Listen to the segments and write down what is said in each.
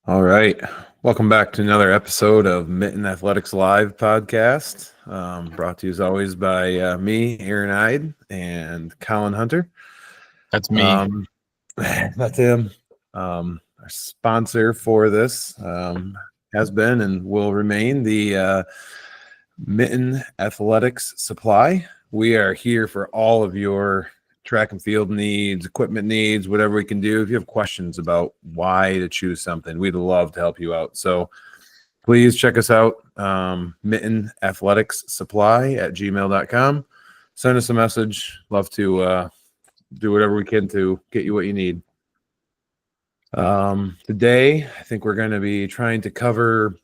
All right. Welcome back to another episode of Mitten Athletics Live podcast. Brought to you as always by me, Aaron Ide, and Colin Hunter. That's me. That's him. Our sponsor for this has been and will remain the Mitten Athletics Supply. We are here for all of your track and field needs, equipment needs, whatever we can do. If you have questions about why to choose something, we'd love to help you out. So please check us out, Mitten Athletics Supply at gmail.com. Send us a message. Love to do whatever we can to get you what you need. Today, I think we're going to be trying to cover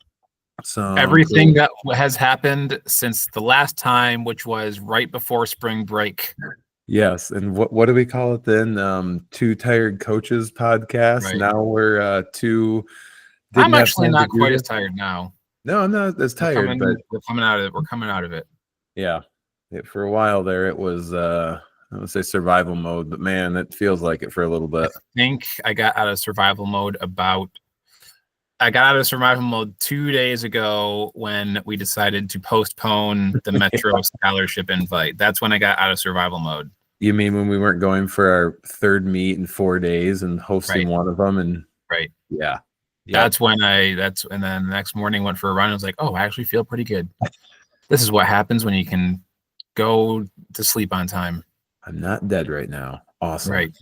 everything that has happened since the last time, which was right before spring break. Yes, and what do we call it then? Two Tired Coaches podcast. Right. Now we're two. I'm actually not quite as tired now. No, I'm not as tired, but we're coming out of it. We're coming out of it. Yeah, for a while there, it was I would say survival mode, but man, it feels like it for a little bit. I think I got out of survival mode 2 days ago when we decided to postpone the Metro scholarship invite. That's when I got out of survival mode. You mean when we weren't going for our third meet in 4 days and hosting one of them? And right. Yeah. That's when and then the next morning went for a run. I was like, oh, I actually feel pretty good. This is what happens when you can go to sleep on time. I'm not dead right now. Awesome. Right.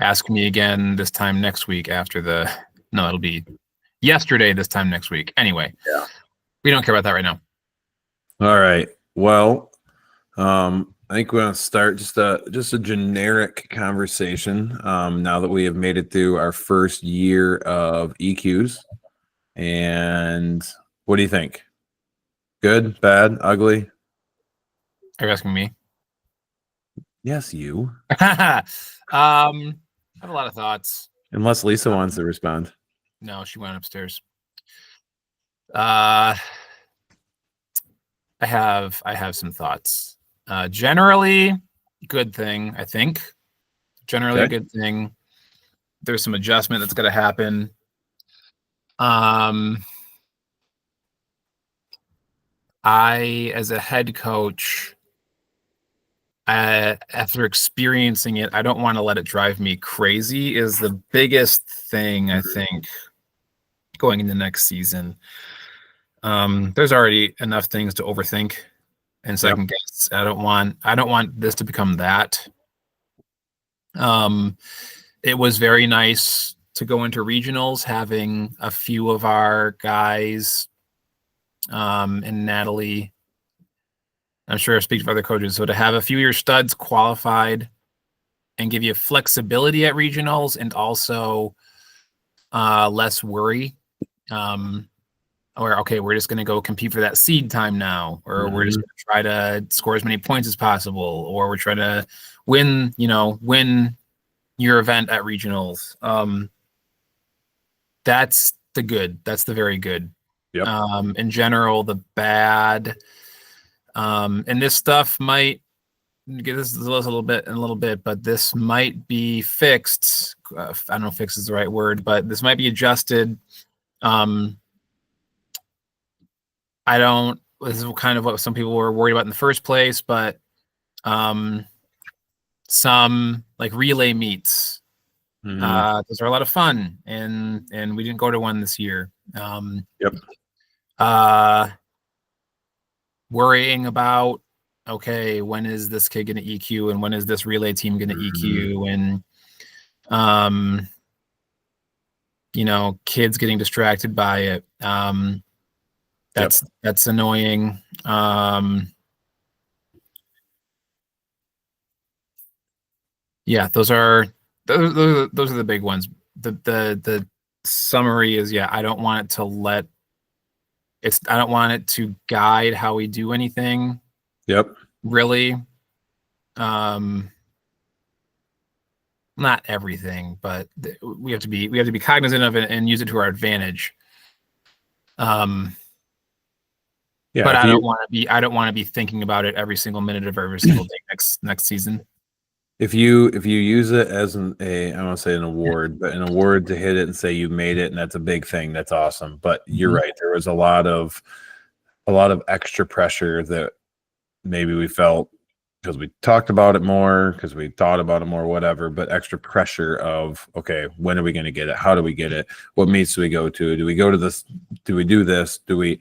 Ask me again this time next week it'll be yesterday this time next week. Anyway, yeah, we don't care about that right now. All right. Well, I think we're going to start just a generic conversation now that we have made it through our first year of EQs. And what do you think? Good, bad, ugly? Are you asking me? Yes, you. I have a lot of thoughts. Unless Lisa wants to respond. No, she went upstairs. I have some thoughts. Generally, good thing, I think. Generally, a good thing. There's some adjustment that's going to happen. I, as a head coach, after experiencing it, I don't want to let it drive me crazy is the biggest thing, I think, going into next season. There's already enough things to overthink and second guess. I don't want this to become that. It was very nice to go into regionals, having a few of our guys, and Natalie, I'm sure I speak for other coaches. So to have a few of your studs qualified and give you flexibility at regionals and also less worry. Or, okay, we're just going to go compete for that seed time now, or we're just going to try to score as many points as possible, or we're trying to win your event at regionals. That's the good. That's the very good. Yep. In general, the bad, and this stuff might get this a little bit, but this might be fixed. I don't know if fixed is the right word, but this might be adjusted. This is kind of what some people were worried about in the first place, but some like relay meets, those are a lot of fun, and we didn't go to one this year. Worrying about, okay, when is this kid going to EQ and when is this relay team going to EQ, and kids getting distracted by it. That's annoying. Those are the big ones. The summary is, I don't want it to guide how we do anything. Really. Not everything, but we have to be cognizant of it and use it to our advantage. But I don't want to be thinking about it every single minute of every single day next season. if you use it as I don't want to say an award, but an award to hit it and say you made it, and that's a big thing. That's awesome. But you're right. There was a lot of extra pressure that maybe we felt because we talked about it more, because we thought about it more, whatever, but extra pressure of, okay, when are we going to get it? How do we get it? What meets do we go to? Do we go to this? Do we do this? Do we,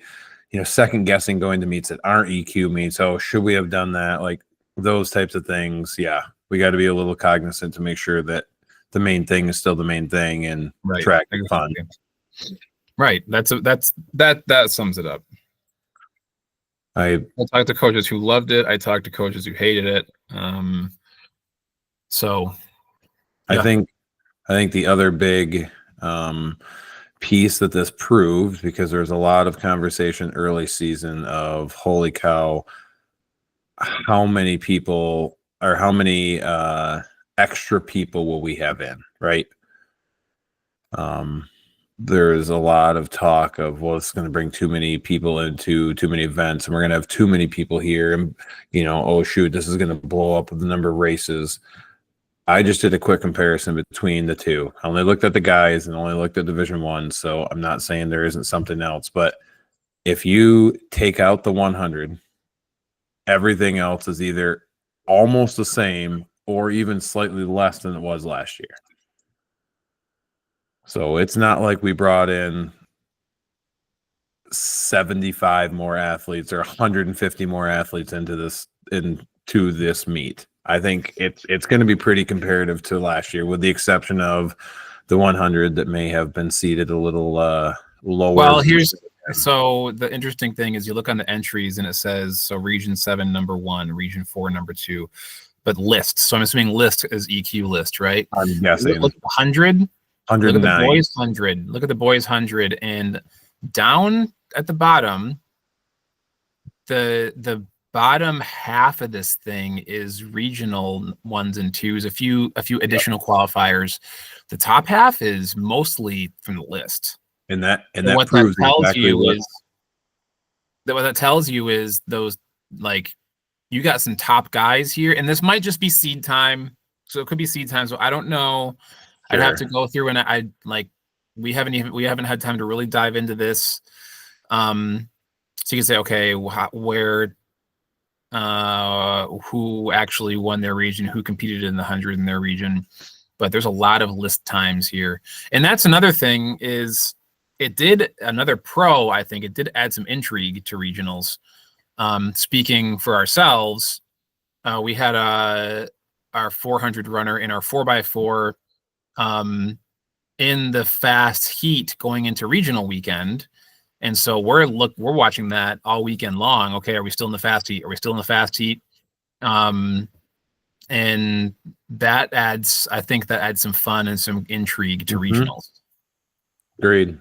second guessing going to meets that aren't EQ meets? Oh, should we have done that? Like those types of things. Yeah. We got to be a little cognizant to make sure that the main thing is still the main thing and track fun. Right. That sums it up. I talked to coaches who loved it. I talked to coaches who hated it. So yeah. I think the other big piece that this proved, because there was a lot of conversation early season of, holy cow, how many people or how many extra people will we have in, right? There's a lot of talk of, well, it's going to bring too many people into too many events, and we're going to have too many people here, and oh shoot, this is going to blow up the number of races. I just did a quick comparison between the two. I only looked at the guys and only looked at Division I, so I'm not saying there isn't something else, but if you take out the 100, everything else is either almost the same or even slightly less than it was last year. So it's not like we brought in 75 more athletes or 150 more athletes into this meet. I think it's going to be pretty comparative to last year, with the exception of the 100 that may have been seated a little lower. Well, so the interesting thing is you look on the entries and it says, so Region 7, number 1, Region 4, number 2, but list. So I'm assuming list is EQ list, right? I'm guessing. Look at 100. 109. Look at the boys 100. Look at the boys 100, and down at the bottom, the bottom half of this thing is regional 1s and 2s, a few additional qualifiers. The top half is mostly from the list. And that proves exactly what that tells you is those, like, you got some top guys here, and this might just be seed time. So it could be seed time. So I don't know. Sure. I'd have to go through, and we haven't had time to really dive into this. So you can say, okay, where, who actually won their region, who competed in the 100 in their region, but there's a lot of list times here. And that's another thing is I think it did add some intrigue to regionals. Speaking for ourselves, we had our 400 runner in our 4x4 in the fast heat going into regional weekend. And so we're watching that all weekend long. Okay, are we still in the fast heat? Are we still in the fast heat? And I think that adds some fun and some intrigue to regionals. Agreed.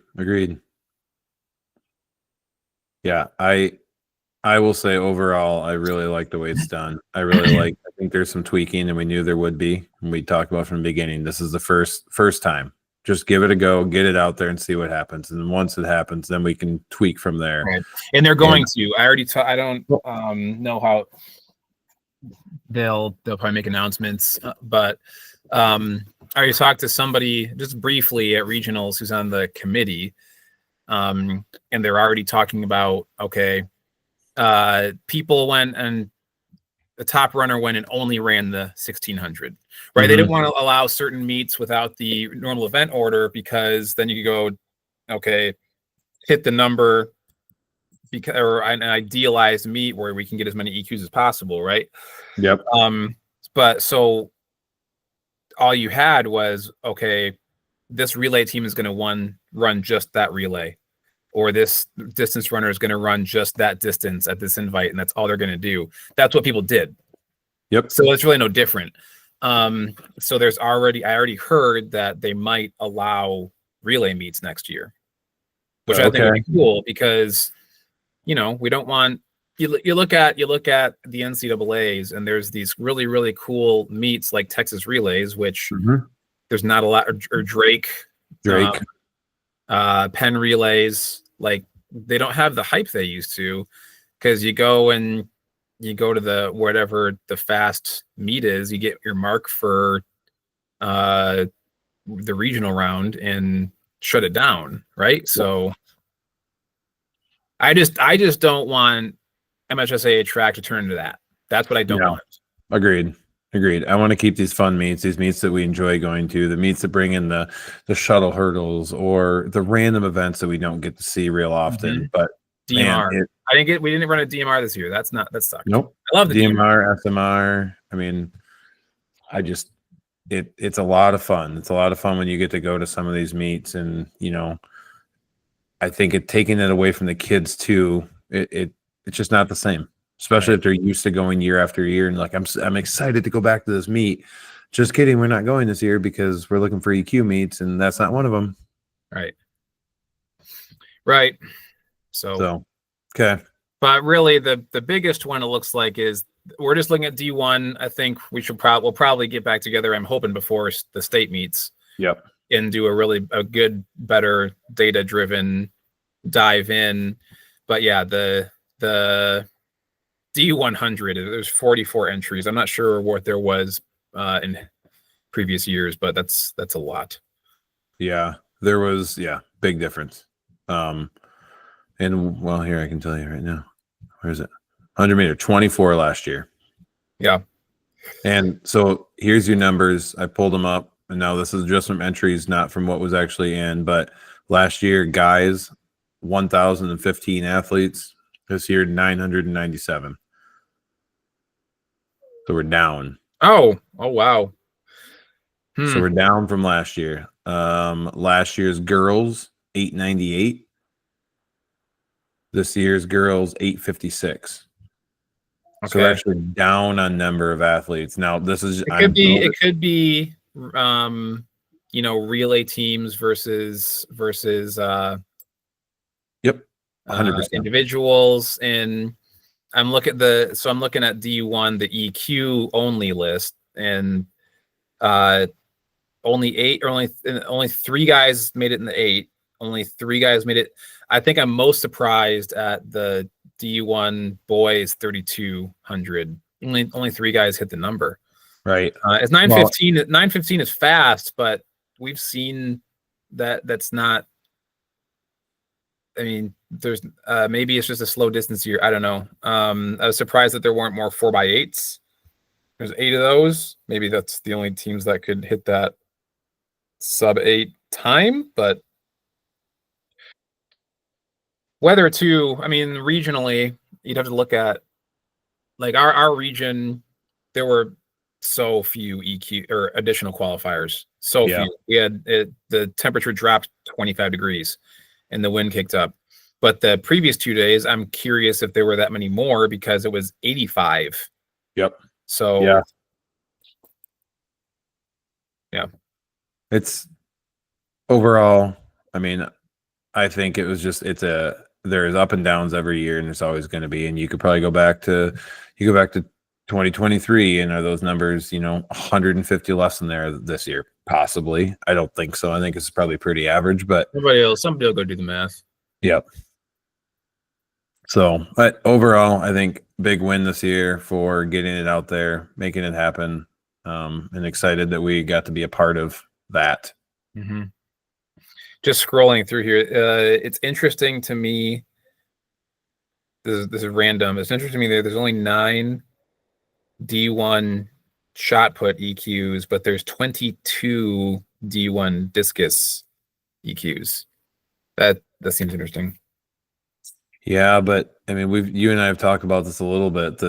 Yeah, I will say overall, I really like the way it's done. I think there's some tweaking, and we knew there would be. And we talked about from the beginning. This is the first time. Just give it a go, get it out there, and see what happens. And once it happens, then we can tweak from there. Right. And they're going to. I don't know how they'll probably make announcements, but I already talked to somebody just briefly at regionals who's on the committee, and they're already talking about, okay, people went, and the top runner went and only ran the 1600, right? Mm-hmm. They didn't want to allow certain meets without the normal event order, because then you could go, okay, hit the number, or an idealized meet where we can get as many EQs as possible, right? Yep. But so all you had was, okay, this relay team is going to run just that relay, or this distance runner is going to run just that distance at this invite, and that's all they're going to do. That's what people did. Yep. So it's really no different. So I already heard that they might allow relay meets next year, which I think would be cool, because, we don't want, you look at the NCAAs, and there's these really, really cool meets like Texas Relays, which there's not a lot, or Drake, Penn Relays. Like, they don't have the hype they used to, because you go and you go to the whatever the fast meet is, you get your mark for the regional round and shut it down, right? So I just don't want MHSA track to turn into that. That's what I don't want. Agreed. I want to keep these fun meets, these meets that we enjoy going to, the meets that bring in the shuttle hurdles or the random events that we don't get to see real often. But DMR. man, we didn't run a DMR this year. That sucked. Nope. I love the DMR, SMR. I mean, it's a lot of fun. It's a lot of fun when you get to go to some of these meets, and I think taking it away from the kids too. It's just not the same, especially if they're used to going year after year. And like, I'm excited to go back to this meet. Just kidding, we're not going this year because we're looking for EQ meets, and that's not one of them. Right. So okay. But really, the biggest one it looks like is we're just looking at D1. I think we'll probably get back together. I'm hoping before the state meets. Yep. And do a good, better data driven dive in. But yeah, the D100, there's 44 entries. I'm not sure what there was in previous years, but that's a lot. Yeah, there was big difference. And well, here I can tell you right now. Where is it? 100 meter, 24 last year. Yeah. And so here's your numbers. I pulled them up, and now this is just from entries, not from what was actually in. But last year, guys, 1,015 athletes. This year, 997. So we're down. Oh wow. So we're down from last year. Last year's girls, 898. This year's girls, 856. Okay. So we're actually down on number of athletes. Now this is it could be relay teams versus 100% individuals. And I'm looking at D1, the EQ only list, and only 3 guys made it in the 8. Only 3 guys made it. I think I'm most surprised at the D1 boys 3,200. Only 3 guys hit the number. Right. It's 915. 915 is fast, but we've seen that's not. I mean, there's maybe it's just a slow distance here. I don't know. I was surprised that there weren't more 4x8s. There's 8 of those. Maybe that's the only teams that could hit that sub 8 time, but. Whether to, I mean, regionally, you'd have to look at like our region. There were so few EQ or additional qualifiers. So few. We had the temperature dropped 25 degrees, and the wind kicked up. But the previous 2 days, I'm curious if there were that many more because it was 85. Yep. So yeah. It's overall. I mean, I think it was just there's up and downs every year, and there's always going to be. And you could probably go back to 2023, and are those numbers 150 less than there this year? Possibly. I don't think so. I think it's probably pretty average. But somebody will go do the math. Yep. So, but overall, I think big win this year for getting it out there, making it happen, and excited that we got to be a part of that. Mm-hmm. Just scrolling through here, it's interesting to me. This is random. It's interesting to me that there's only 9 D1 shot put EQs, but there's 22 D1 discus EQs. That seems interesting. Yeah, but I mean, you and I have talked about this a little bit,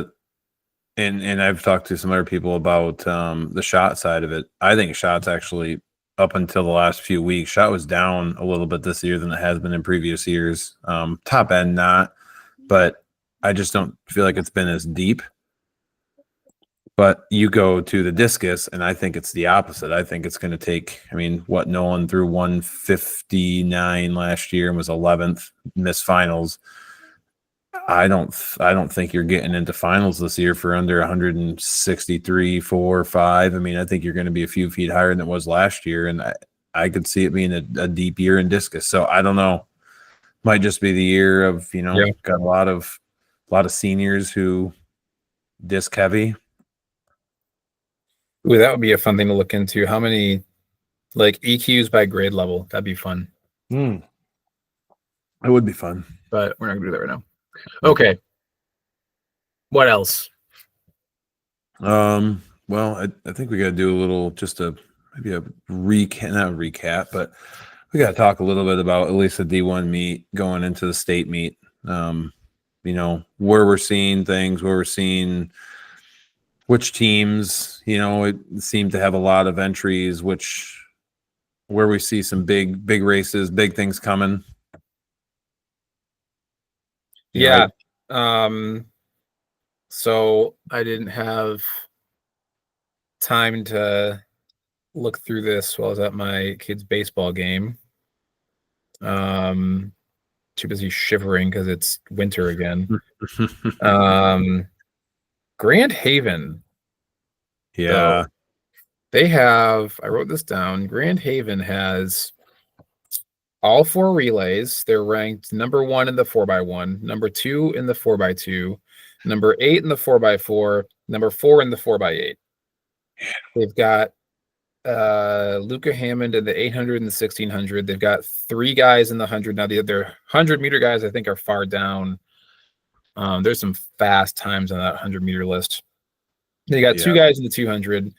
and I've talked to some other people about the shot side of it. I think shots actually, up until the last few weeks, shot was down a little bit this year than it has been in previous years. Top end, not, but I just don't feel like it's been as deep. But you go to the discus, and I think it's the opposite. I think it's going to take, Nolan threw 159 last year and was 11th, missed finals. I don't think you're getting into finals this year for under 163, 4, 5. I think you're going to be a few feet higher than it was last year, and I could see it being a deep year in discus. So I don't know. Might just be the year of got a lot of seniors who disc heavy. Ooh, that would be a fun thing to look into. How many like EQs by grade level? That'd be fun. It would be fun. But we're not gonna do that right now. Nope. Okay. What else? Well, I think we got to do a little, just maybe a recap, not a recap, but we got to talk a little bit about at least the D1 meet going into the state meet. Where we're seeing things, where we're seeing which teams, it seemed to have a lot of entries, where we see some big races, big things coming. Yeah. So I didn't have time to look through this while I was at my kid's baseball game. Too busy shivering because it's winter again. Grand Haven. Yeah. So they have, I wrote this down. Grand Haven has all 4 relays. They're ranked number 1 in the 4x1, number 2 in the 4x2, number 8 in the 4x4, number 4 in the 4x8. They've got Luca Hammond in the 800 and the 1600. They've got 3 guys in the 100. Now, their 100-meter guys, I think, are far down. There's some fast times on that 100-meter list. They got 2 guys in the 200,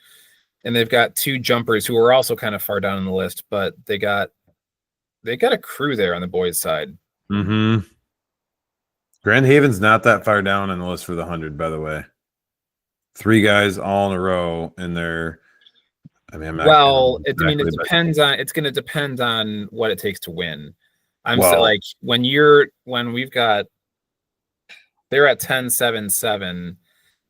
and they've got 2 jumpers who are also kind of far down on the list, but they got a crew there on the boys' side. Mm-hmm. Grand Haven's not that far down on the list for the 100, by the way. 3 guys all in a row, and they're. I mean, it depends on. It's going to depend on what it takes to win. They're at 10-7-7,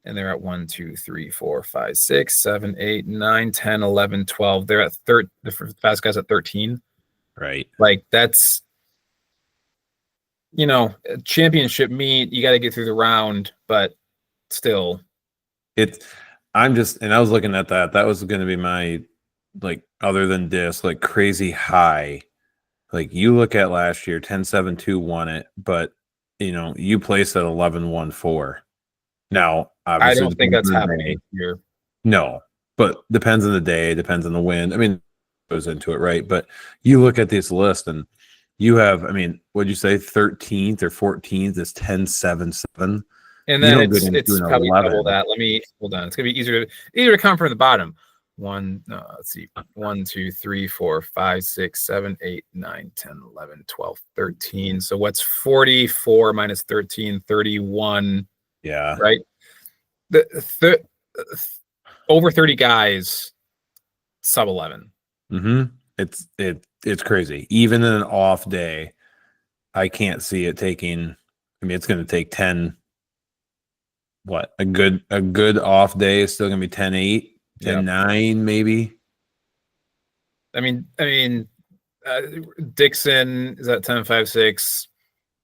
and they're at 1, 2, 3, 4, 5, 6, 7, 8, 9, 10, 11, 12. They're at the fast guys at 13. Right. Like that's, a championship meet. You got to get through the round, but still. I was looking at that. That was going to be my, like, other than disc, like crazy high. Like you look at last year, 10-7-2 won it, but you placed at 11-1-4. Now, obviously, I don't think that's happening here. No, but depends on the day, depends on the wind. I mean, goes into it, right? But you look at this list and you have, what'd you say, 13th or 14th is 10-7-7. And then it's probably 11. Double that. Let me hold on. It's gonna be easier to come from the bottom. Let's see. 1, 2, 3, 4, 5, 6, 7, 8, 9, 10, 11, 12, 13. So what's 44 minus 13? 31. Yeah. Right. Over 30 guys, sub 11. Mm-hmm. It's crazy. Even in an off day, I can't see it taking. It's going to take 10. What a good off day is still going to be 10-8, 10-9 maybe. Dixon is at 10-5-6.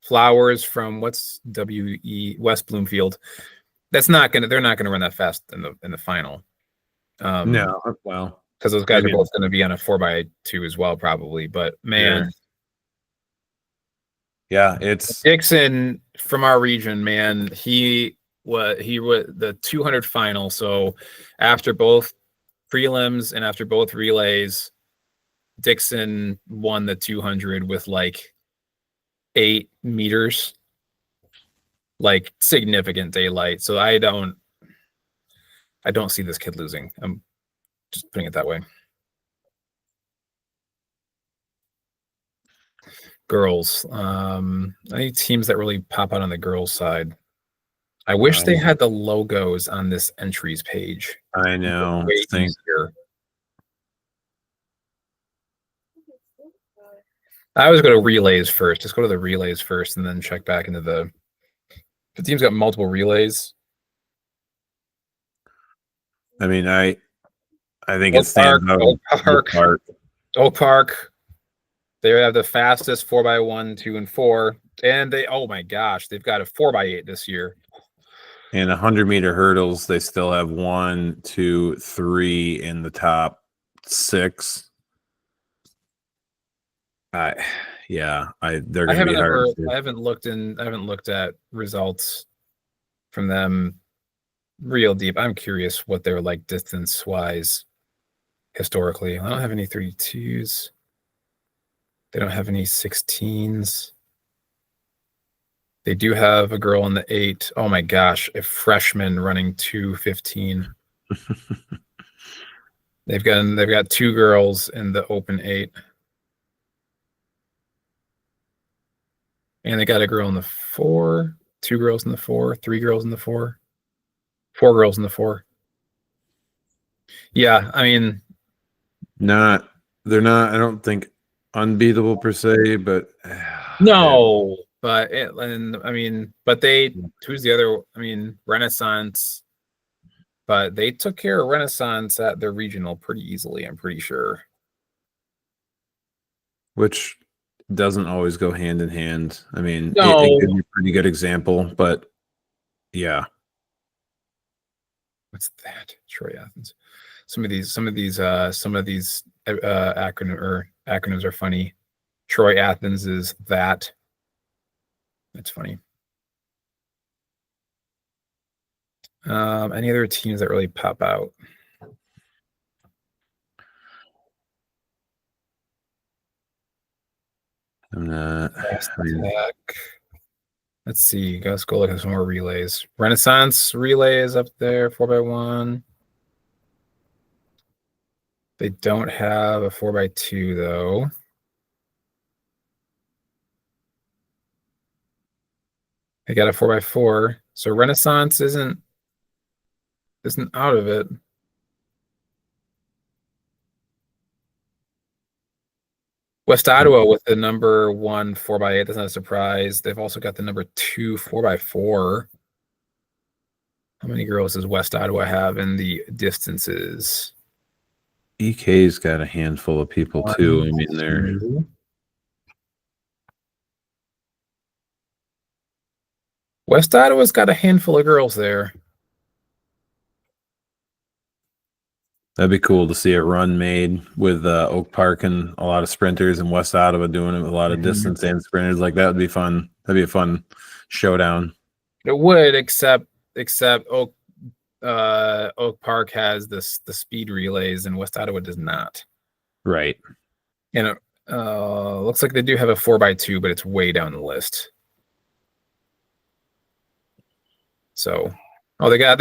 Flowers from what's West Bloomfield. They're not gonna run that fast in the final. No, well, because those guys are both going to be on a 4x2 as well, probably. But man, yeah, it's Dixon from our region. Man, he was the 200 final. So after both prelims and after both relays, Dixon won the 200 with like 8 meters, like significant daylight. So I don't see this kid losing. I'm just putting it that way. Girls. Any teams that really pop out on the girls' side? I wish they had the logos on this entries page. I know. I always go to relays first. Just go to the relays first and then check back into the team's got multiple relays. I think it stands out. Oak Park. They have the fastest 4x1, 2, and 4. And oh my gosh, they've got a 4x8 this year. And 100-meter hurdles, they still have 1, 2, 3 in the top 6. They're going to be hard. I haven't looked at results from them real deep. I'm curious what they're like distance wise historically. I don't have any 32s. They don't have any 16s. They do have a girl in the 8. Oh my gosh, a freshman running 2:15. They've got 2 girls in the open 8. And they got a girl in the 4, 2 girls in the 4, 3 girls in the 4, 4 girls in the 4. Yeah, I mean, they're not, I don't think unbeatable per se, but no, but who's the other? I mean, Renaissance, but they took care of Renaissance at their regional pretty easily, I'm pretty sure. which doesn't always go hand in hand. I mean, No. it gives you a pretty good example, but yeah. What's that? Troy Athens. Some of these acronyms are funny. Troy Athens is that. That's funny. Any other teams that really pop out? I'm not. Let's see. Let's go look at some more relays. Renaissance relay is up there, 4x1. They don't have a 4x2 though. They got a 4x4. So Renaissance isn't out of it. West Ottawa with the number 1 4x8. That's not a surprise. They've also got the number 2 4x4. How many girls does West Ottawa have in the distances? EK's got a handful of people too. I mean, they're West Ottawa's got a handful of girls there. That'd be cool to see a run made with Oak Park and a lot of sprinters, and West Ottawa doing it with a lot of distance and sprinters. Like that would be fun. That'd be a fun showdown. It would, except Oak Park has the speed relays and West Ottawa does not. Right. And it looks like they do have a 4x2, but it's way down the list. So, they've got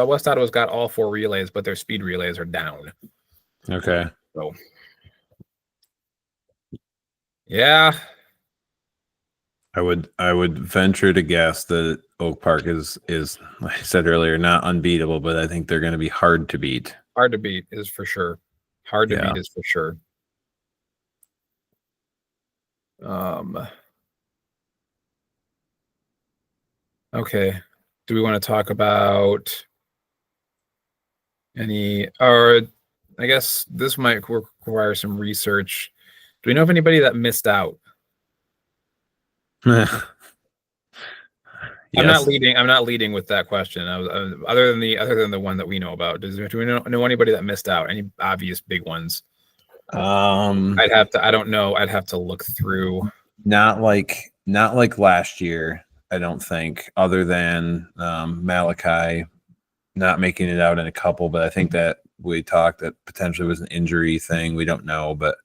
West Ottawa's got all 4 relays, but their speed relays are down. Okay. So, yeah. I would venture to guess that Oak Park is like I said earlier, not unbeatable, but I think they're going to be hard to beat. Hard to beat is for sure. Beat is for sure. Okay. Do we want to talk about or I guess this might require some research. Do we know of anybody that missed out? Yes. I'm not leading with that question. Other than the one that we know about. Do we know anybody that missed out? Any obvious big ones? I don't know. I'd have to look through. Not like last year, I don't think, other than Malachi not making it out in a couple, but I think that we talked that potentially was an injury thing. We don't know, but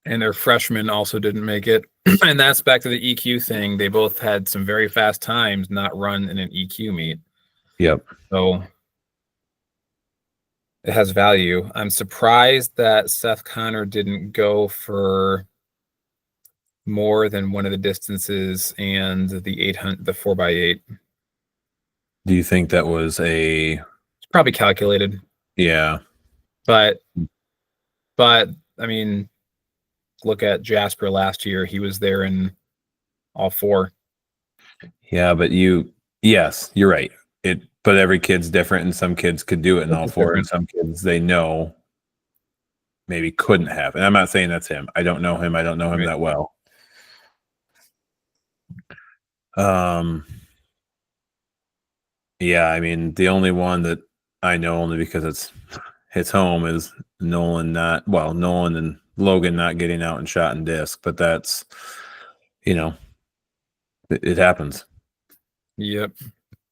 and their freshmen also didn't make it. And that's back to the EQ thing. They both had some very fast times not run in an EQ meet. Yep. So it has value. I'm surprised that Seth Connor didn't go for more than one of the distances and the 800, the 4x8. Do you think that was it's probably calculated? Yeah. But I mean, look at Jasper last year. He was there in all 4. Yeah, but yes, you're right. But every kid's different, and some kids could do it in all 4, and some kids they know maybe couldn't have. And I'm not saying that's him. I don't know him. I don't know him that well. Yeah, I mean, the only one that I know only because it's home is Nolan and Logan not getting out and shot and disc, but that's, It happens. Yep.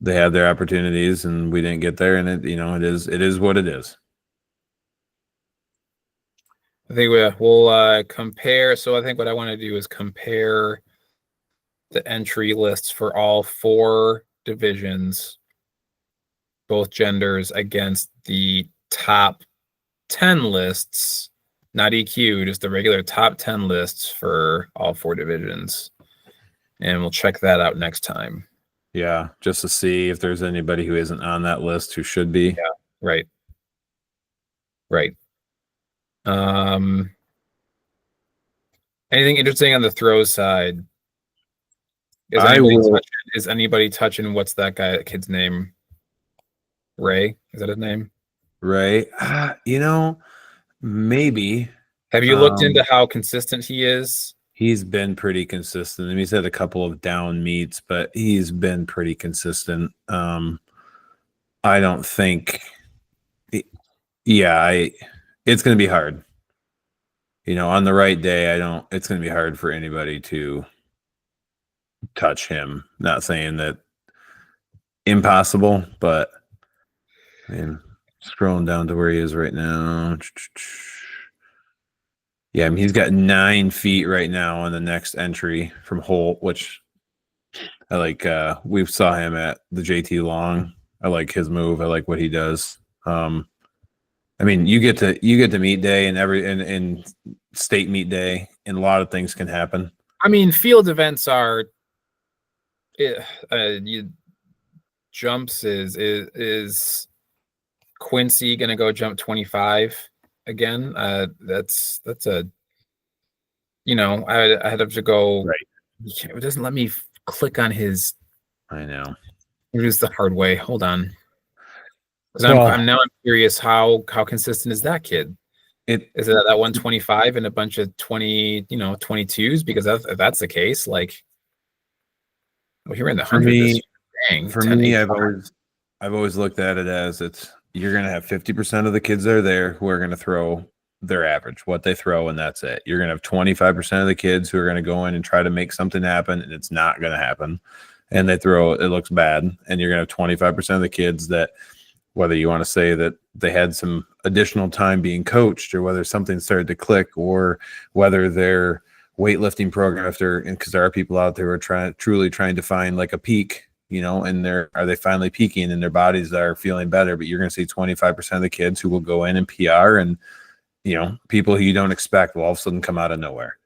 They had their opportunities and we didn't get there, and it is what it is. I think we'll compare. So I think what I want to do is compare the entry lists for all 4 divisions, both genders, against the top 10 lists, not EQ, just the regular top 10 lists for all 4 divisions. And we'll check that out next time. Yeah, just to see if there's anybody who isn't on that list who should be. Yeah, right. Anything interesting on the throw side? Is anybody touching what's that kid's name? Ray? Is that his name? Right. Maybe. Have you looked into how consistent he is? He's been pretty consistent. I mean, he's had a couple of down meets, but he's been pretty consistent. I don't think it's going to be hard. On the right day, it's going to be hard for anybody to touch him. Not saying that impossible, but I mean, scrolling down to where he is right now. Yeah, I mean, he's got 9 feet right now on the next entry from Holt, which I like. We saw him at the JT Long. I like his move. I like what he does. I mean, you get to meet day and state meet day, and a lot of things can happen. I mean, field events are jumps is Quincy gonna go jump 25 again? That's a I had to go. Right. It doesn't let me click on his. I know. It is the hard way. Hold on. I'm curious how consistent is that kid? Is it that 125 and a bunch of 22s? Because if that's the case, like, well, you're in the 100. For me, I've always looked at it as you're going to have 50% of the kids that are there who are going to throw their average, what they throw, and that's it. You're going to have 25% of the kids who are going to go in and try to make something happen, and it's not going to happen. And they throw, it looks bad. And you're going to have 25% of the kids that, whether you want to say that they had some additional time being coached, or whether something started to click, or whether their weightlifting program, because there are people out there who are truly trying to find like a peak, and are they finally peaking and their bodies are feeling better? But you're going to see 25% of the kids who will go in and PR, and people who you don't expect will all of a sudden come out of nowhere.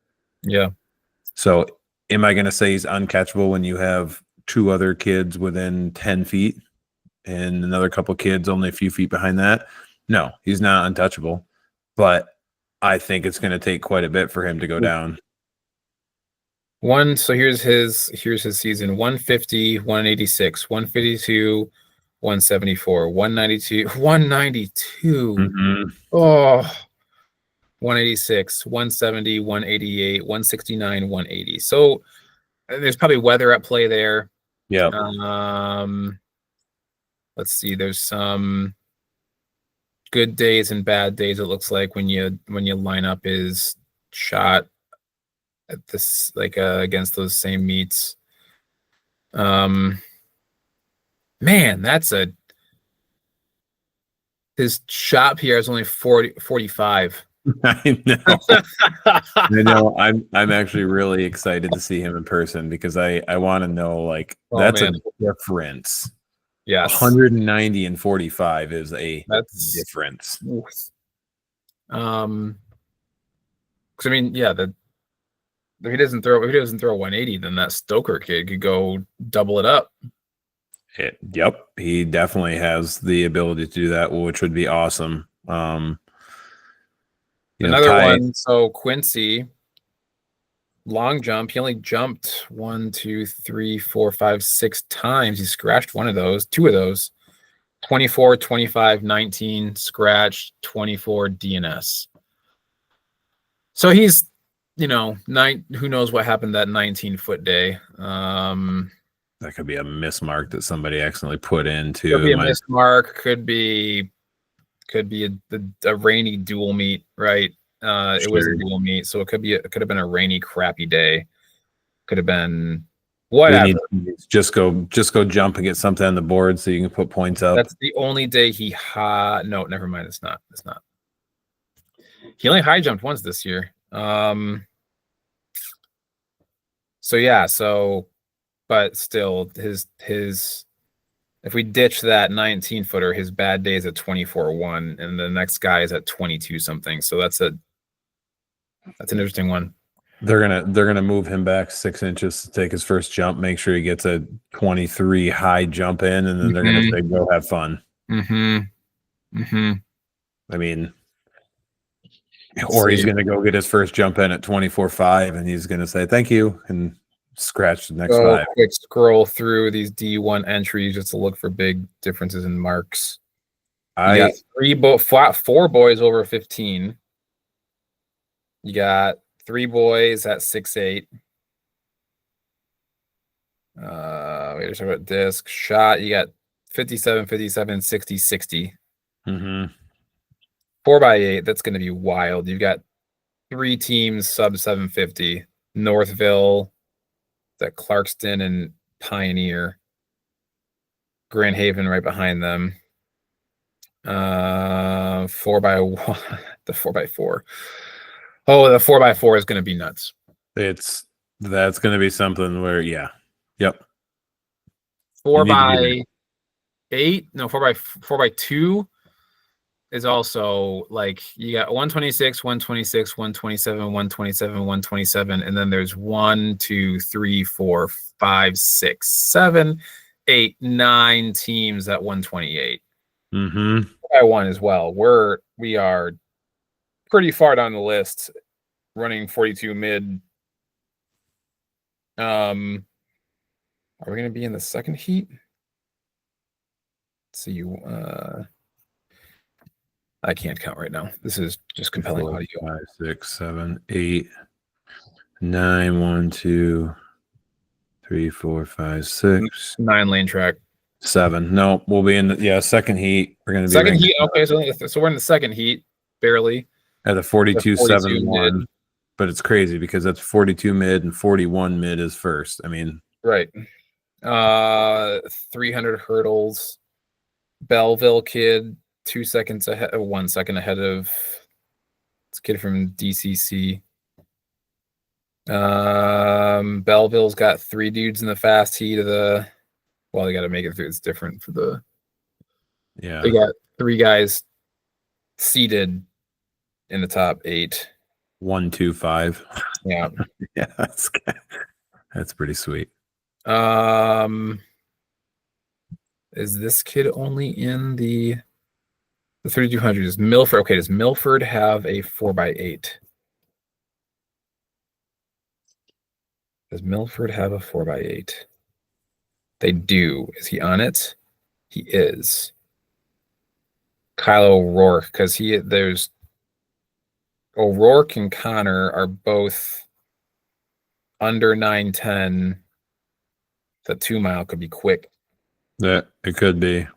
Yeah. So am I going to say he's uncatchable when you have 2 other kids within 10 feet and another couple kids only a few feet behind that? No, he's not untouchable, but I think it's going to take quite a bit for him to go down. So here's his season: 150, 186, 152, 174, 192, 192. Mm-hmm. Oh, 186, 170, 188, 169, 180. So there's probably weather at play there. Yeah. Let's see. There's some good days and bad days. It looks like when you line up his shot at this, like against those same meets. Man, his shot PR is only 45. I know. I'm actually really excited to see him in person, because I want to know, like, that's a difference. Yes. 190 and 45 is that's difference. Because I mean, yeah, if he doesn't throw 180, then that Stoker kid could go double it up. Yep, he definitely has the ability to do that, which would be awesome. Another one. So Quincy, long jump. He only jumped 1, 2, 3, 4, 5, 6 times. He scratched 2 of those. 24, 25, 19, scratched, 24 DNS. So he's, who knows what happened that 19-foot day. That could be a mismark that somebody accidentally put into. Could be a mismark. Could be a rainy dual meet, right? It was a dual meet, so it could have been a rainy, crappy day. Could have been Whatever. Just go jump and get something on the board so you can put points up. That's the only day he no, never mind. It's not. He only high jumped once this year. So yeah, but still his if we ditch that 19-footer, his bad day is at 24-1, and the next guy is at 22 something. So that's an interesting one. They're gonna move him back 6 inches to take his first jump, make sure he gets a 23 high jump in, and then they're gonna say, go have fun. I mean, or he's gonna go get his first jump in at 24.5, and he's gonna say thank you and scratch the next 5. Quick scroll through these D1 entries just to look for big differences in marks. You got 4 boys over 15. You got 3 boys at 6'8". We're talking about disc shot. You got 57, 57, 60, 60. 4x8. That's going to be wild. You've got 3 teams sub 750. Northville, that Clarkston and Pioneer. Grand Haven right behind them. 4x1. The 4x4. Oh, the 4x4 is going to be nuts. That's going to be something where, yeah. Yep. 4x8. No, 4x2 is also like you got 126, 126, 127, 127, 127, and then there's 1, 2, 3, 4, 5, 6, 7, 8, 9 teams at 128. By one as well. We are pretty far down the list, running 42 mid. Are we going to be in the second heat? Let's see. I can't count right now. This is just compelling 4, audio. 5, 6, 7, 8, 9, 1, 2, 3, 4, 5, 6. 9 lane track. 7. No, we'll be in the second heat. We're going to be second heat. Okay, so we're in the second heat, barely at the 42.71. But it's crazy because that's 42 mid and 41 mid is first. I mean, right. 300 hurdles. Belleville kid 2 seconds ahead, 1 second ahead of this kid from DCC. Belleville's got 3 dudes in the fast heat of the. Well, they got to make it through. It's different for the. Yeah. They got 3 guys seated in the top 8. 1, 2, 5. Yeah. Yeah, that's pretty sweet. Is this kid only in the 3200? Is Milford okay? Does Milford have a 4x8? Does Milford have a 4x8? They do. Is he on it? He is. Kyle O'Rourke, because there's O'Rourke and Connor are both under 910. The 2 mile could be quick. That it could be.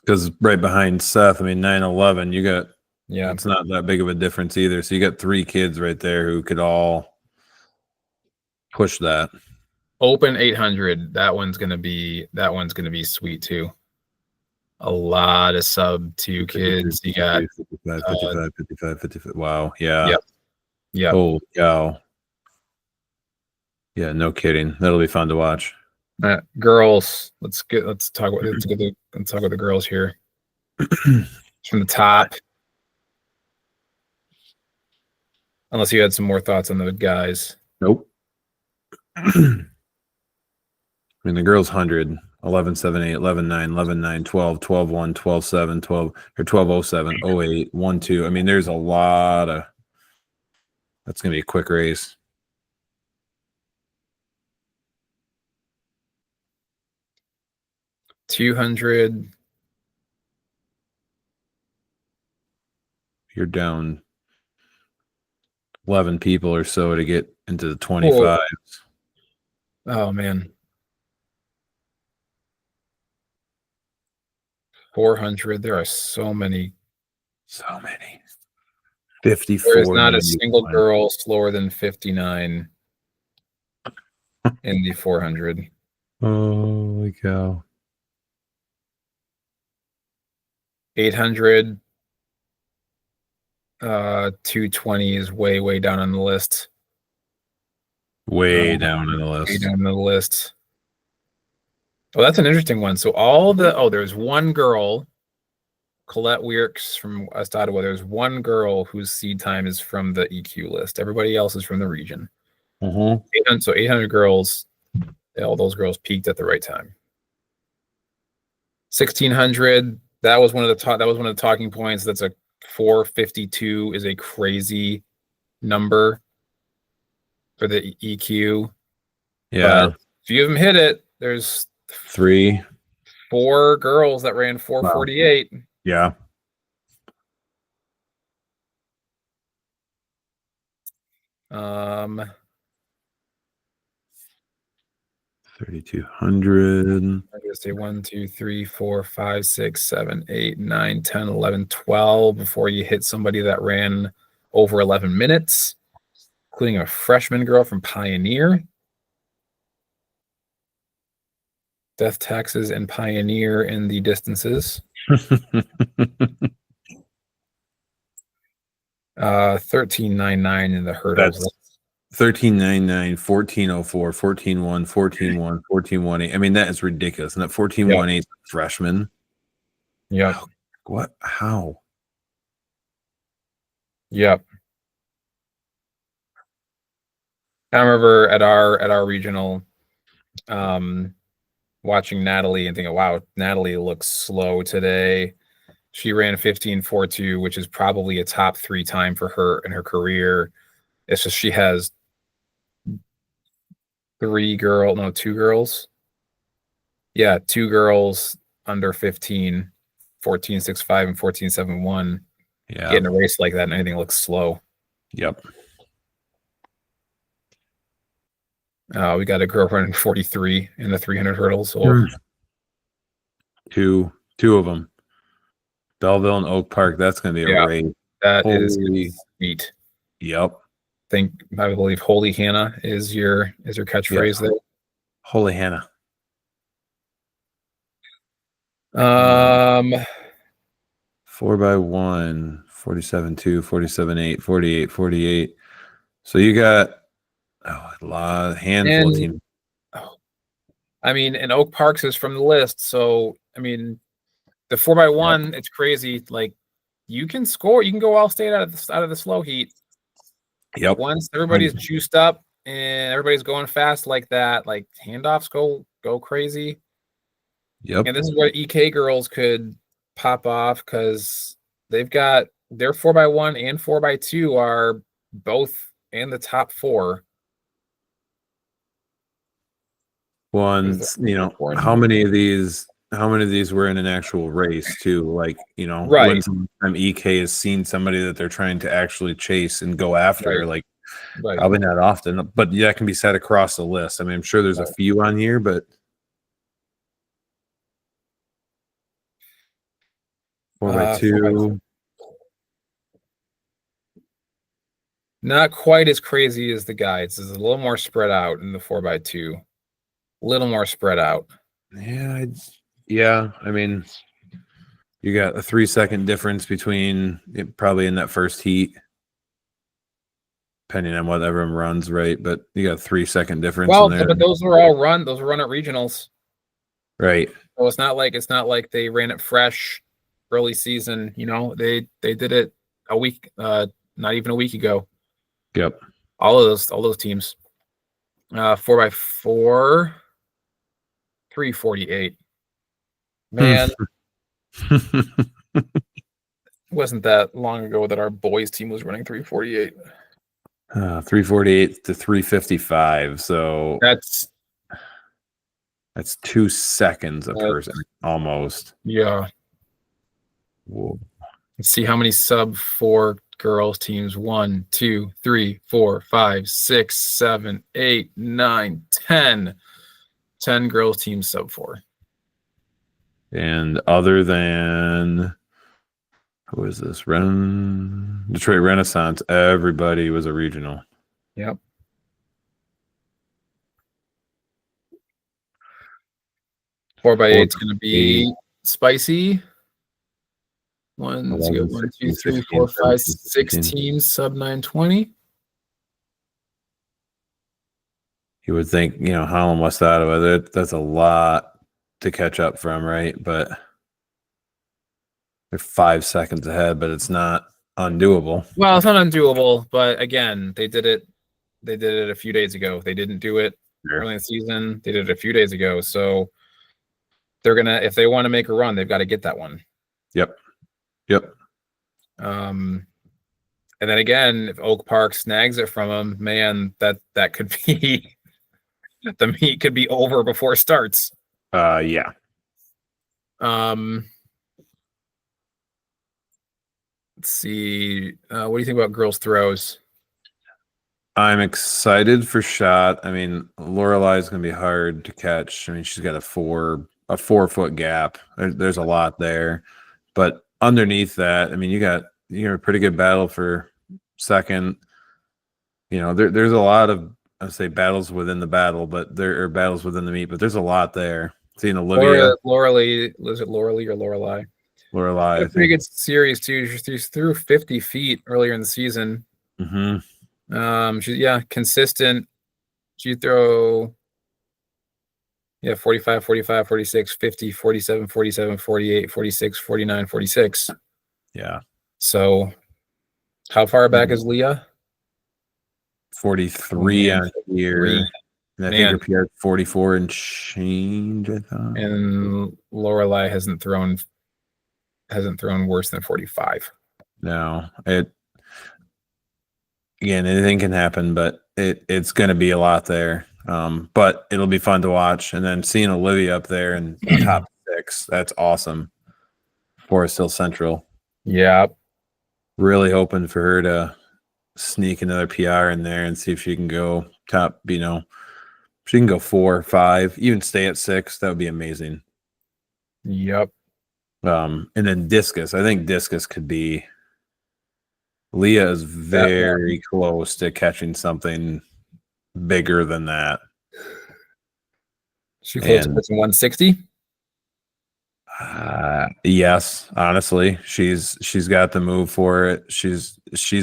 Because right behind Seth, I mean, 911, you got, it's not that big of a difference either. So you got 3 kids right there who could all push that. Open 800. That one's gonna be sweet too. A lot of sub 2 kids. You got 55, 55. Wow. Yeah. Yeah. Oh, cow. Yeah, no kidding. That'll be fun to watch. Girls, let's talk about the girls here. From the top. Unless you had some more thoughts on the guys. Nope. I mean, the girls 100, 11, 7, 8, 11, 9, 11, 9, 12, 12, 1, 12, 7, 12, or 12, 07, 08, 1, 2. I mean, there's a lot of, that's going to be a quick race. $200. You're down 11 people or so to get into the 25s. Oh man. 400. There are so many. 54. There is not a single girl slower than 59. in the 400. Holy cow. 800, 220 is way down on the list. Way down on the Way list. down on the list. Oh, that's an interesting one. So there's one girl, Colette Weirks from West Ottawa. There's one girl whose seed time is from the EQ list. Everybody else is from the region. Mm-hmm. 800 girls, all those girls peaked at the right time. 1600, that was one of the talking points. That's a 452 is a crazy number for the EQ. Yeah. But few of them hit it. There's 3. 4 girls that ran 448. Wow. Yeah. Um, 3,200. I'm gonna say 1, 2, 3, 4, 5, 6, 7, 8, 9, 10, 11, 12 before you hit somebody that ran over 11 minutes, including a freshman girl from Pioneer. Death taxes and Pioneer in the distances. 1399 in the hurdles. That's 1399, 1404, 141, 141, 1418. I mean, that is ridiculous. And that 1418 freshman. Yep. What? How? Yep. I remember at our regional, watching Natalie and thinking, wow, Natalie looks slow today. She ran 15.42, which is probably a top 3 time for her in her career. It's just she has 2 girls. Yeah, 2 girls under 15, 14.65 and 14.71. Yeah. Getting a race like that and anything looks slow. Yep. We got a girl running 43 in the 300 hurdles. Oh. Two of them. Belleville and Oak Park. That's going to be a race. That is sweet. Yep. I believe Holy Hannah is your catchphrase there. Holy Hannah. 4x1, 47.2, 47.8, 48. So you got a handful of teams. I mean, and Oak Parks is from the list. So, I mean, the 4x1, It's crazy. Like, you can score. You can go all state out of the slow heat. Yep. Once everybody's juiced up and everybody's going fast like that, like handoffs go crazy. Yep. And this is where EK girls could pop off because they've got their 4x1 and 4x2 are both in the top 4. Ones, how many of these were in an actual race too? Like, Right. When some EK has seen somebody that they're trying to actually chase and go after, Right. Probably not often, but that can be set across the list. I mean, I'm sure there's a few on here, but 4x2. Not quite as crazy as the guides. It's a little more spread out in the 4x2. A little more spread out. Yeah. I mean, you got a 3-second difference between probably in that first heat, depending on what everyone runs, right? But you got a 3-second difference. Well, in there. but those were all run. Those were run at regionals, right? So it's not like they ran it fresh, early season. They did it a week, not even a week ago. Yep. All those teams. 4x4, 348. Man, wasn't that long ago that our boys team was running 348. 348 to 355. So that's 2 seconds a person, almost. Yeah. Whoa. Let's see how many sub 4 girls teams. 1, 2, 3, 4, 5, 6, 7, 8, 9, 10. 10 girls teams sub 4. And other than, who is this? Detroit Renaissance, everybody was a regional. Yep. 4x8 is 4 going to be spicy. 11, 1, 2, 16, 3, 16, 4, 5, 17, 6 18. teams sub 920. You would think, Holland, West Ottawa, that's a lot to catch up from, right? But they're 5 seconds ahead, but it's not undoable. Well, it's not undoable, but again, they did it. They did it a few days ago. They didn't do it Sure. early in the season. They did it a few days ago. So they're gonna, if they want to make a run, they've got to get that one. Yep. And then again, if Oak Park snags it from them, man, that could be the meet could be over before it starts. Yeah. Let's see. What do you think about girls' throws? I'm excited for shot. I mean, Lorelei is going to be hard to catch. I mean, she's got a 4 foot gap. There's a lot there, but underneath that, I mean, you got a pretty good battle for second. There's a lot of, I'd say, battles within the battle, but there are battles within the meet, but there's a lot there. Seeing Olivia, Lorelei, was it Lorelei or Lorelei? Lorelei, A I pretty think. good series too. She threw 50 feet earlier in the season. She's consistent. She throw 45, 45, 46, 50, 47, 47, 48, 46, 49, 46. Yeah. So how far back is Leah? 43 on here. And I think Man. her PR 44 and change, I thought. And Lorelei hasn't thrown worse than 45. No, again, anything can happen, but it's going to be a lot there. But it'll be fun to watch. And then seeing Olivia up there in top 6, that's awesome. Forest Hill Central. Yeah. Really hoping for her to sneak another PR in there and see if she can go top, she can go 4 or 5, even stay at 6. That would be amazing. Yep. And then discus. I think discus could be. Leah is very close to catching something bigger than that. She close to 160. Yes, honestly, she's got the move for it. She's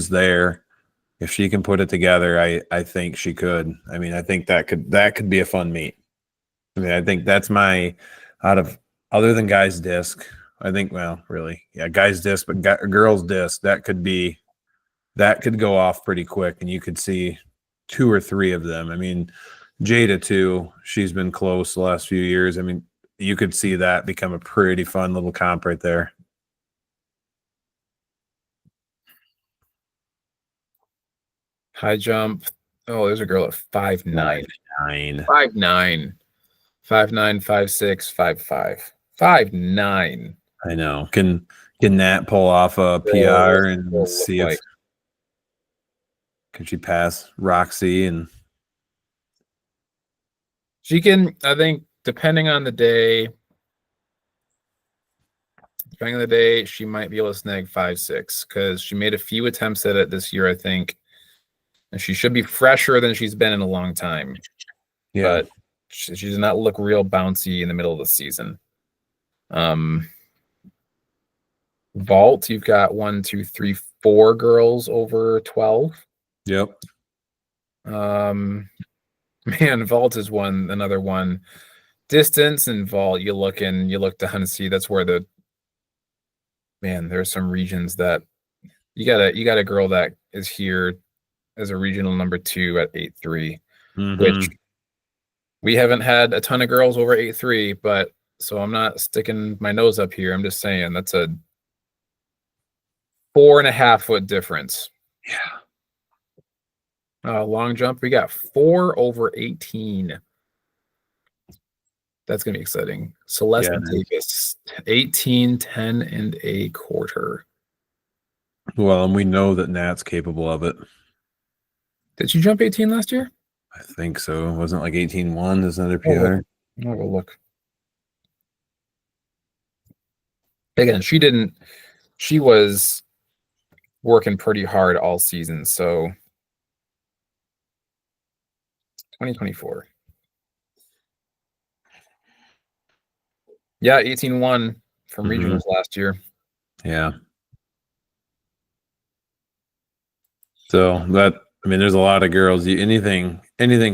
there. If she can put it together, I think she could. I mean, I think that could be a fun meet. I mean, I think that's my other than guys disc. I think, well, really, yeah, guys disc, but girls disc that could go off pretty quick, and you could see 2 or 3 of them. I mean, Jada too. She's been close the last few years. I mean, you could see that become a pretty fun little comp right there. High jump. Oh, there's a girl at 5'9". 5'9". 5'9". 5'9", 5'6", 5'5". 5'9". I know. Can Nat pull off a PR and see if can she pass Roxy? And she can, I think, depending on the day, she might be able to snag 5'6", because she made a few attempts at it this year, I think. And she should be fresher than she's been in a long time. yeah, But she does not look real bouncy in the middle of the season. Vault, you've got 1, 2, 3, 4 girls over 12. yep. Man, vault is another one. Distance and vault, you look down and see that's where there's some regions that you got a girl that is here as a regional number 2 at 8'3", which we haven't had a ton of girls over 8'3", but so I'm not sticking my nose up here. I'm just saying that's a 4.5 foot difference. Yeah. Long jump, we got 4 over 18. That's gonna be exciting. Celeste Davis, 18, 10 and a quarter. Well, and we know that Nat's capable of it. Did she jump 18 last year? I think so. It wasn't like 18-1 is another PR. I'll go look. Again, she was working pretty hard all season, so 2024. Yeah, 18-1 from Mhm. regionals last year. Yeah. So there's a lot of girls. Anything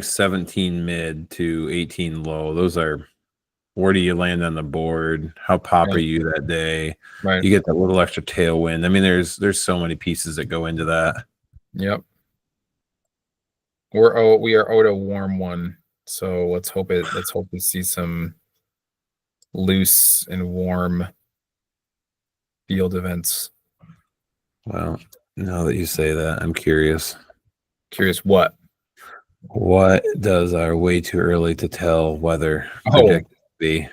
17 mid to 18 low. Those are, where do you land on the board? How pop are Right. you that day? Right. You get that little extra tailwind. I mean, there's so many pieces that go into that. Yep. We are owed a warm one. So let's hope we see some loose and warm field events. Well, now that you say that, I'm curious. Curious what? What does our way too early to tell weather Oh, predict be?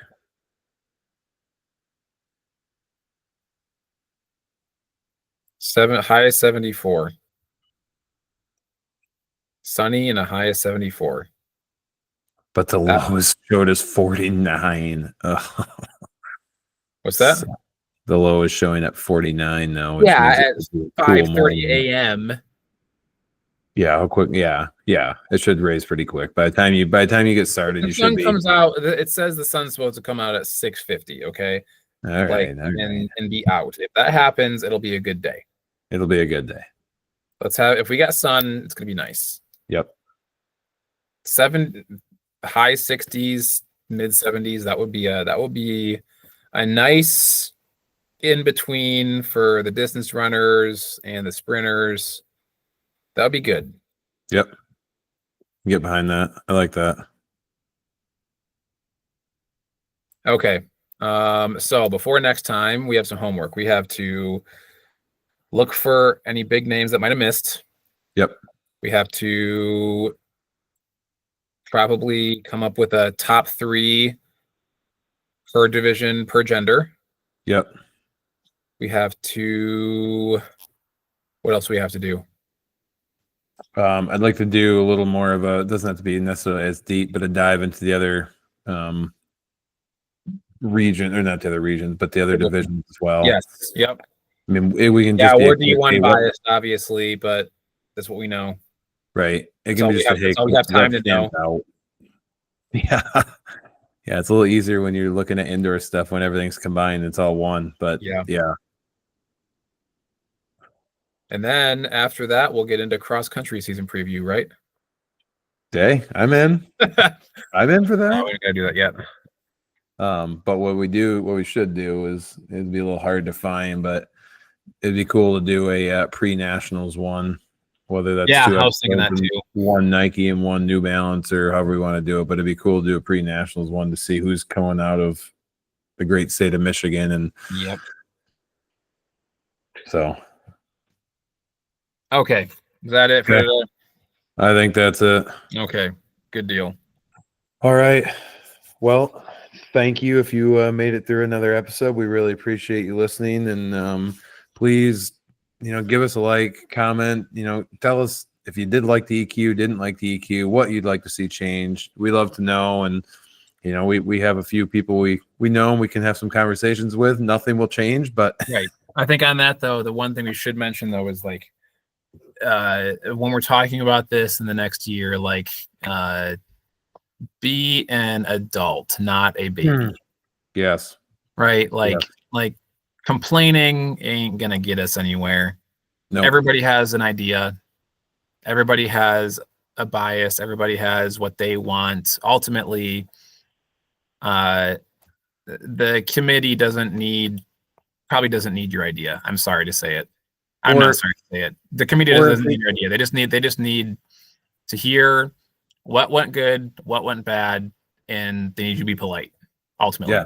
high of 74. Sunny and a high of 74. But the That- lowest showed us 49. Ugh. What's that? So the low is showing at 49 now, which Yeah, means it at could be a cool 5:30 morning. a.m. Yeah, how quick? Yeah, it should raise pretty quick. By the time you get started, The you should sun be comes out. It says the sun's supposed to come out at 6:50. Okay, all like right. All right. and be out. If that happens, it'll be a good day. It'll be a good day. If we got sun, it's gonna be nice. Yep. High 60s, mid 70s. That would be a nice in between for the distance runners and the sprinters. That would be good. Yep. Get behind that. I like that. Okay. So before next time, we have some homework. We have to look for any big names that might have missed. Yep. We have to probably come up with a top 3 per division, per gender. Yep. We have to, what else do we have to do? I'd like to do a little more of a, it doesn't have to be necessarily as deep, but a dive into the other region, or not the other regions, but the other divisions as well. Yes. Yep. I mean, we can Yeah, just we're hey, D1 what- biased, obviously, but that's what we know. right. It That's can all be we just have- a hey, that's all we have time to know. out. Yeah. Yeah, it's a little easier when you're looking at indoor stuff when everything's combined. It's all one. But Yeah. yeah. And then after that, we'll get into cross country season preview, right? Hey, I'm in. I'm in for Oh, that. we gotta do that yet. But what we should do is, it'd be a little hard to find, but it'd be cool to do a pre-nationals one, whether that's Yeah, two I was thinking that episodes and too. one Nike and one New Balance, or however we want to do it. But it'd be cool to do a pre-nationals one to see who's coming out of the great state of Michigan. And Yep. so Okay. Is that it for Okay. today? I think that's it. Okay. Good deal. All right. Well, thank you if you made it through another episode. We really appreciate you listening, and please, give us a like, comment, tell us if you did like the EQ, didn't like the EQ, what you'd like to see changed. We love to know, and we have a few people we know and we can have some conversations with. Nothing will change, but Right. I think on that though, the one thing we should mention though is like when we're talking about this in the next year, like be an adult, not a baby. yes, Right? Like complaining ain't gonna get us anywhere. no, Everybody has an idea. Everybody has a bias. Everybody has what they want. Ultimately, the committee probably doesn't need your idea. I'm sorry to say it. I'm Or- not sorry to say it. The committee or if doesn't need your idea. They just need to hear what went good, what went bad, and they need you to be polite. Ultimately, yeah,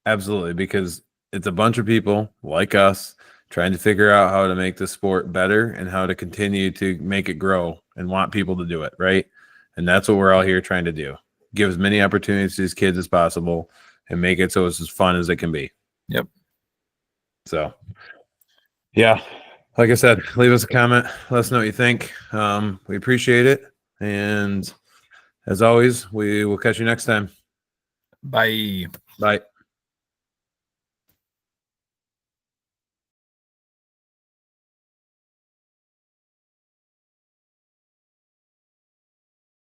absolutely, because it's a bunch of people like us trying to figure out how to make the sport better and how to continue to make it grow and want people to do it, right? And that's what we're all here trying to do. Give as many opportunities to these kids as possible and make it so it's as fun as it can be. Yep. So, yeah, like I said, leave us a comment. Let us know what you think. We appreciate it. And as always, we will catch you next time. Bye. Bye.